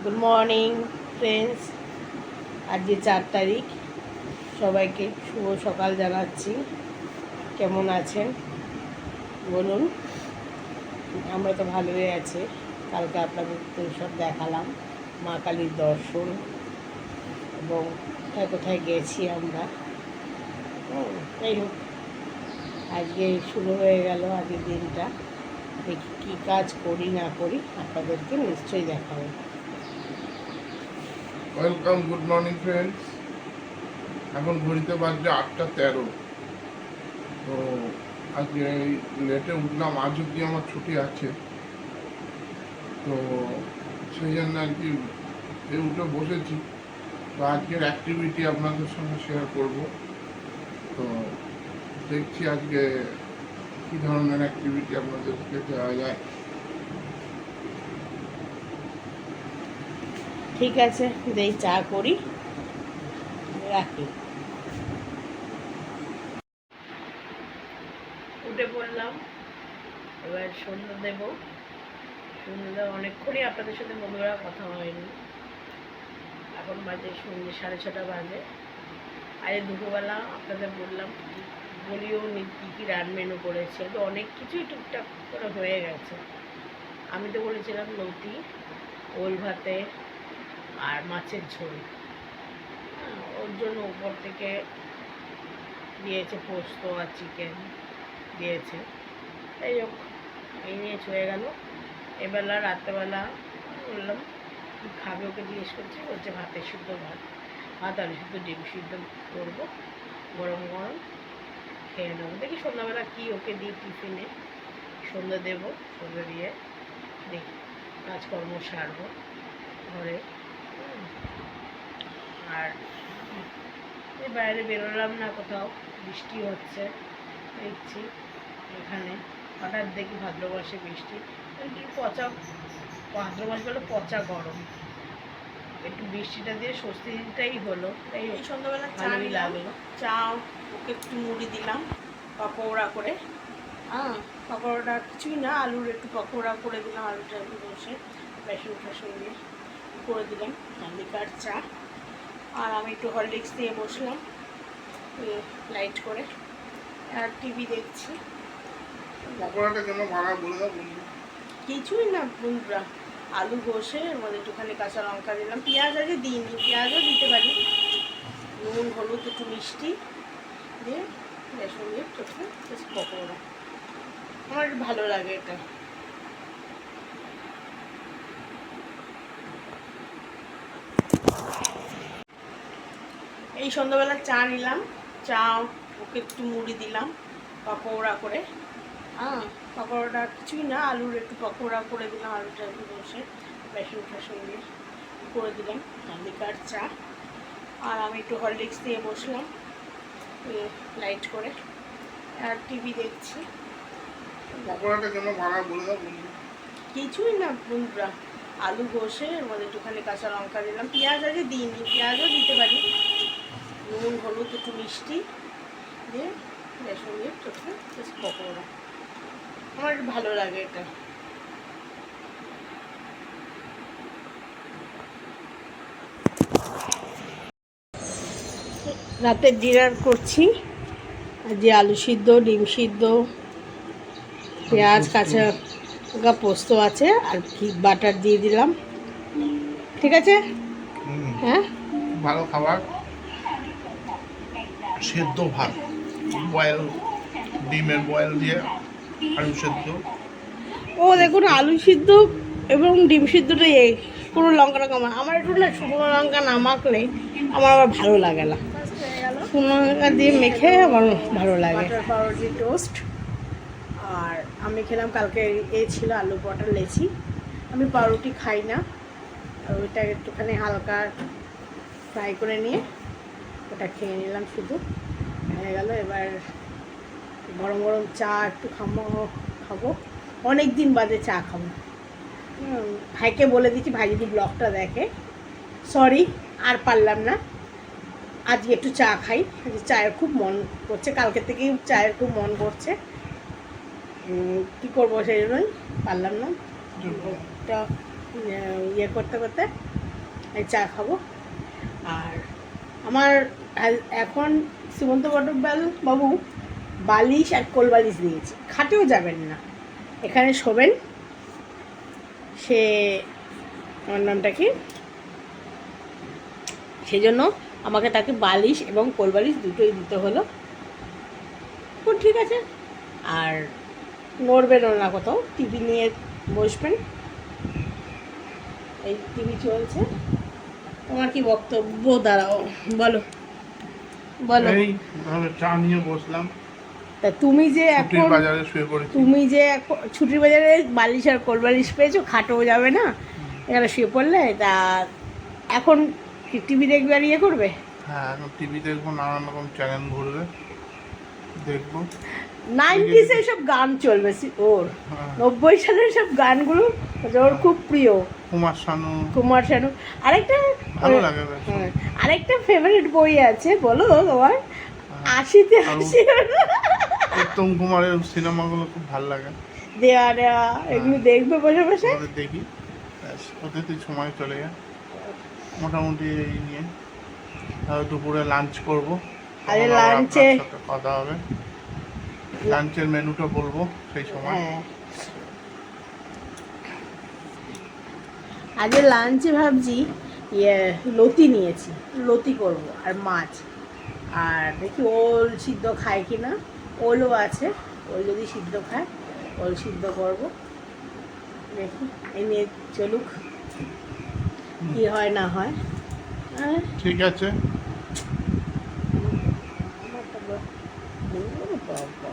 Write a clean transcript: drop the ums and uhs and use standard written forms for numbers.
Good morning friends. আজকে 4 তারিখ। সবাইকে শুভ সকাল জানাচ্ছি। কেমন আছেন বলুন? আমরা তো ভালোই আছি। কালকে আপনাদের তো সব দেখালাম, মা কালীর দর্শন এবং কোথায় কোথায় গেছি আমরা। যাই হোক, আজকে শুরু হয়ে গেল আজকের দিনটা। দেখি কী কাজ করি না করি আপনাদেরকে নিশ্চয়ই দেখাবো। Welcome, good morning friends. এখন ঘড়িতে বাজছে 8:13। তো আজকে লেটে উঠলাম, আজ অব্দি আমার ছুটি আছে, তো সেই জন্য আর কি উঠে বসেছি। তো আজকের অ্যাক্টিভিটি আপনাদের সঙ্গে শেয়ার করব। তো দেখছি আজকে কী ধরনের অ্যাক্টিভিটি আপনাদেরকে দেওয়া যায়। ঠিক আছে, যাই চা করি, রাখি। উঠে পড়লাম, এবার সন্ধ্যা দেব। সন্ধ্যা অনেকক্ষণই আপনাদের সাথে বন্ধুরা কথা হয়নি। এখন বাজে সন্ধ্যে 6:30 বাজে। আজ দুপুরবেলা আপনাদের বলিও নি কী কী মেনু করেছে। তো অনেক কিছুই টুকটাক করে হয়ে গেছে। আমি তো বলেছিলাম লতি, ওল ভাতে আর মাছের ঝোল। ওর জন্য উপর থেকে দিয়েছে পোস্ত আর চিকেন দিয়েছে। যাই হোক, এই নিয়ে চলে গেল। এবেলা রাত্রেবেলা বললাম কী খাবে, ওকে জিজ্ঞেস করছি, বলছে ভাতের শুদ্ধ ভাত আলু শুদ্ধ ডিম সিদ্ধ করবো, গরম গরম খেয়ে নেবো। দেখি সন্ধ্যাবেলা কী ওকে দিই টিফিনে। সন্ধ্যা দেবো, সন্ধ্যা দিয়ে দেখি কাজকর্ম সারবো ঘরে। আর এই বাইরে বেরোলাম না কোথাও, বৃষ্টি হচ্ছে দেখছি এখানে। হঠাৎ দেখি ভাদ্র মাসে বৃষ্টি, কি পচা ভাদ্র মাস বলে পচা গরম। একটু বৃষ্টিটা দিয়ে স্বস্তিটাই হলো। এই সন্ধ্যাবেলা ভালোই লাগলো। চা ওকে একটু মুড়ি দিলাম পকোড়া করে। পকোড়াটা কিছুই না, আলুর একটু পকোড়া করে দিলাম, আলুটা একটু বসে বেসন টেসন দিয়ে করে দিলাম। লিকার চা। আর আমি একটু হরলিক্স দিয়ে বসলাম লাইট করে, আর টিভি দেখছি। কিছুই না বন্ধুরা, আলু বসে এর মধ্যে একটুখানি কাঁচা লঙ্কা দিলাম, পেঁয়াজ আগে দিইনি, পেঁয়াজও দিতে পারি, নুন হলুদ একটু মিষ্টি দিয়ে বেসন দিয়ে চটকে পকোড়া। আমার ভালো লাগে এটা। এই সন্ধ্যাবেলা চা নিলাম, চা ওকে একটু মুড়ি দিলাম পকোড়া করে। পকোড়াটা কিছুই না, আলুর একটু পকোড়া করে দিলাম, আলুটা একটু বসে বেসন টেসন দিয়ে করে দিলাম। লিকার চা। আর আমি একটু হরলিক্স দিয়ে বসলাম লাইট করে, আর টিভি দেখছি। কিছুই না বন্ধুরা, আলু বসে এর মধ্যে একটুখানি কাঁচা লঙ্কা দিলাম, পেঁয়াজ আগে দিইনি, পেঁয়াজও দিতে পারি, নুন হলুদ একটু মিষ্টি দিয়ে বেসন দিয়ে চটকে পকোড়া। আমার ভালো লাগে এটা। রাতের ডিনার করছি। যে আলু সিদ্ধ, ডিম সিদ্ধ, পেঁয়াজ, কাঁচা লঙ্কা, পোস্ত আছে, আর ঘি বাটার দিয়ে দিলাম। ঠিক আছে, হ্যাঁ ভালো খাবার। সেদ্ধ ভাত, বয়েল ডিমের বয়েল দিয়ে আলু সেদ্ধ। ও দেখুন, আলু সিদ্ধ এবং ডিম সিদ্ধটা কোনো লঙ্কা টঙ্কা আমার একটু না, শুকনো লঙ্কা না মাখলে আমার আবার ভালো লাগে না। শুকনো লঙ্কা দিয়ে মেখে আমার ভালো লাগে। পাউরুটি টোস্ট। আর আমি খেলাম কালকে ছিল আলু পটল লেচি। আমি পাউরুটি খাই না, আর ওইটা একটুখানি হালকা ফ্রাই করে নিয়ে ওটা খেয়ে নিলাম, শুধু হয়ে গেল। এবার গরম গরম চা একটু খাবো, অনেক দিন বাদে চা খাবো। ভাইকে বলে দিচ্ছি, ভাই যদি ব্লগটা দেখে, সরি আর পারলাম না, আজকে একটু চা খাই। আজকে চায়ের খুব মন করছে, কালকে থেকেই চায়ের খুব মন করছে। কী করবো, সেই জন্যই পারলাম না। ইয়ে করতে করতে এই চা খাবো। আর আমার এখন শ্রীমন্ত বটব্যাল বাবু বালিশ আর কোল বালিশ দিয়েছে, খাটেও যাবেন না, এখানে শোবেন। সে আমার নামটা কি, সেই জন্য আমাকে তাকে বালিশ এবং কোল বালিশ দুটোই দিতে হলো। তো ঠিক আছে, আর নড়বেনও না কোথাও, টিভি নিয়ে বসবেন, এই টিভি চলছে। তোমার কি বক্তব্য? দাঁড়াও, বলো বলো। এই ভাবে চা নিয়ে বসলাম, তা তুমি যে ছুটির এখন বাজারে শুয়ে পড়েছি। তুমি যে এখন ছুটির বাজারে বালিশ আর কোল বালিশ পেয়েছো, খাটেও যাবে না, এখানে শুয়ে পড়লে, তা এখন কি টিভি দেখবে আর ইয়ে করবে? হ্যাঁ, এখন টিভি দেখবো, নানান রকম চ্যানেল ঘুরবে, দেখবো। 90s এর সব গান চলবে ওর, হ্যাঁ, 90 সালের সব গানগুলো ওর খুব প্রিয়। কুমার শানু কুমার শানু। আরেকটা ভালো লাগে বেশ। হ্যাঁ, আরেকটা ফেভারিট বই আছে, বলো তোমার। হ্যাঁ, 80-তে আর 80 উত্তম কুমারের সিনেমাগুলো খুব ভালো লাগে, দেয়া দেয়া, এগুলো দেখবে বসে বসে। ওদের দেখি, ব্যাস, ওদেরই সময় চলে যায় মোটামুটি। এই নিয়ে দুপুরে লাঞ্চ করবো, আরে তখন আবার লাঞ্চে আপনার সাথে কথা হবে, লাঞ্চের মেনুটা বলবো সেই সময়। হ্যাঁ, আজকে লাঞ্চে ভাবছি ইয়ে লতি নিয়েছি, লতি করব আর মাছ, আর দেখি ওল সিদ্ধ খায় কি না, ওলও আছে, ওল যদি সিদ্ধ খায় ওল সিদ্ধ করব, দেখি এই নিয়ে চলুক, কি হয় না হয়। হ্যাঁ, ঠিক আছে। আমার তো বাবা।